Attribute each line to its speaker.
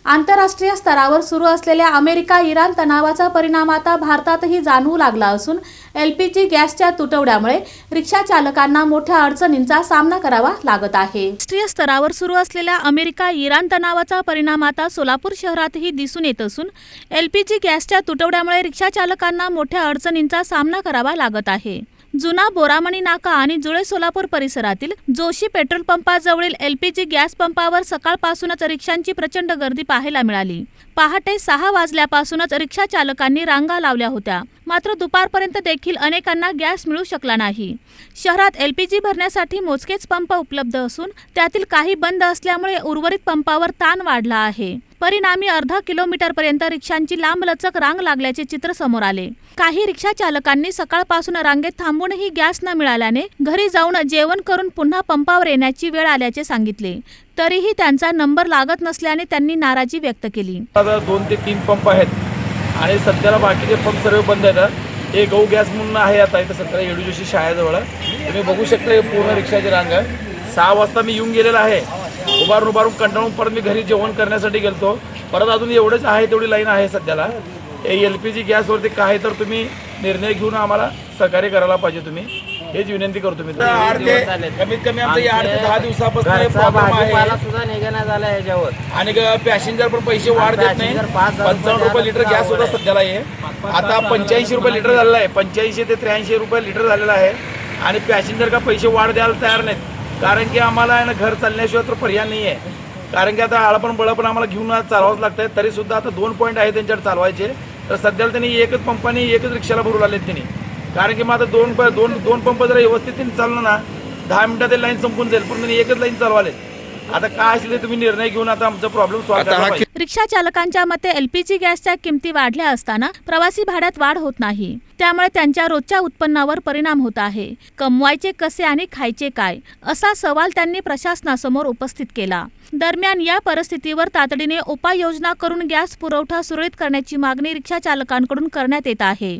Speaker 1: आंतरराष्ट्रीय स्तरावर सुरू असलेल्या अमेरिका-इराण तणावाचा परिणाम आता भारतातही जाणवू लागला असून एलपीजी गॅसच्या तुटवड्यामुळे रिक्षा चालकांना मोठ्या अडचणींचा सामना करावा लागत आहे। राष्ट्रीय स्तरावर सुरू असलेल्या अमेरिका-इराण तणावाचा परिणाम आता सोलापूर शहरातही दिसून येत असून एलपीजी गॅसच्या तुटवड्यामुळे रिक्षा चालकांना मोठ्या अडचणींचा सामना करावा लागत आहे। जुना बोरामणी नाका आणि जुळे सोलापूर परिसरातील जोशी पेट्रोल पंपाजवळील एलपीजी गॅस पंपावर सकाळपासूनच रिक्षांची प्रचंड गर्दी पाहायला मिळाली। पहाटे 6 वाजल्यापासूनच रिक्षा चालकांनी रांगा लावल्या होत्या, मात्र दुपारपर्यंत देखील अनेकांना गॅस मिळू शकला नाही। शहरात एलपीजी भरण्यासाठी मोजकेच पंप उपलब्ध असून त्यातील काही बंद असल्यामुळे उर्वरित पंपावर ताण वाढला आहे। परिणामी अर्धा किलोमीटरपर्यंत रिक्षांची लांबलचक रांग लागल्याचे चित्र समोर आले। काही रिक्षा चालकांनी सकाळपासून रांगेत थांबूनही गॅस न मिळाल्याने घरी जाऊन जेवण करून पुन्हा पंपावर येण्याची वेळ आल्याचे सांगितले। तरीही त्यांचा नंबर लागत नसल्याने त्यांनी नाराजी व्यक्त केली।
Speaker 2: 2 ते 3 पंप आहेत आणि सध्याला बाकीचे पंप सर्व बंद आहेत। एक गौ गॅस म्हणून आहे आता इथं सध्या येडू जोशी शाळेजवळ। तुम्ही बघू शकता पूर्ण रिक्षाची रांग आहे। 6 वाजता मी येऊन गेलेला आहे। उभारून कंटाळून परत मी घरी जेवण करण्यासाठी गेलतो। परत अजून एवढंच आहे, तेवढी लाईन आहे सध्याला। एलपीजी गॅसवरती काय तर तुम्ही निर्णय घेऊन आम्हाला सहकार्य करायला पाहिजे, तुम्ही हेच विनंती करतो मी। कमीत कमी आमचं 8 ते 10 दिवसापासून प्रॉब्लेम आहे आणि पॅसेंजर पण पैसे वाढ देत नाही। 55 रुपये लिटर गॅस होता सध्याला, हे आता 85 रुपये लिटर झालेला आहे। 85 ते 83 रुपये लिटर झालेला आहे आणि पॅसेंजर का पैसे वाढ द्यायला तयार नाहीत, कारण की आम्हाला आहे ना घर चालण्याशिवाय तर पर्याय नाही आहे। कारण की आता आळपण बळपण आम्हाला घेऊन चालवावंच लागतंय। तरी सुद्धा आता 2 पॉईंट आहे त्यांच्याकडे चालवायचे, तर सध्याला त्यांनी एकच पंपाने एकच रिक्षाला भरू लागलेत त्यांनी। कारण की मग आता दोन पंप जर व्यवस्थित चाललं ना 10 मिनिटात लाईन संपून जाईल, पण त्यांनी एकच लाईन चालवालेत। आता काय असले तुम्ही निर्णय घेऊन आता आमचा प्रॉब्लेम सॉल्व्ह करायला पाहिजे।
Speaker 1: रिक्षा चालकांच्या मते एलपीजी गॅसच्या किमती वाढल्या असताना प्रवासी भाड्यात वाढ होत नाही, त्यामुळे त्यांच्या रोजच्या उत्पन्नावर परिणाम होत आहे। कमवायचे कसे आणि खायचे काय, असा सवाल त्यांनी प्रशासनासमोर उपस्थित केला। दरम्यान या परिस्थितीवर तातडीने उपाययोजना करून गॅस पुरवठा सुरळीत करण्याची मागणी रिक्षा चालकांकडून करण्यात येत आहे।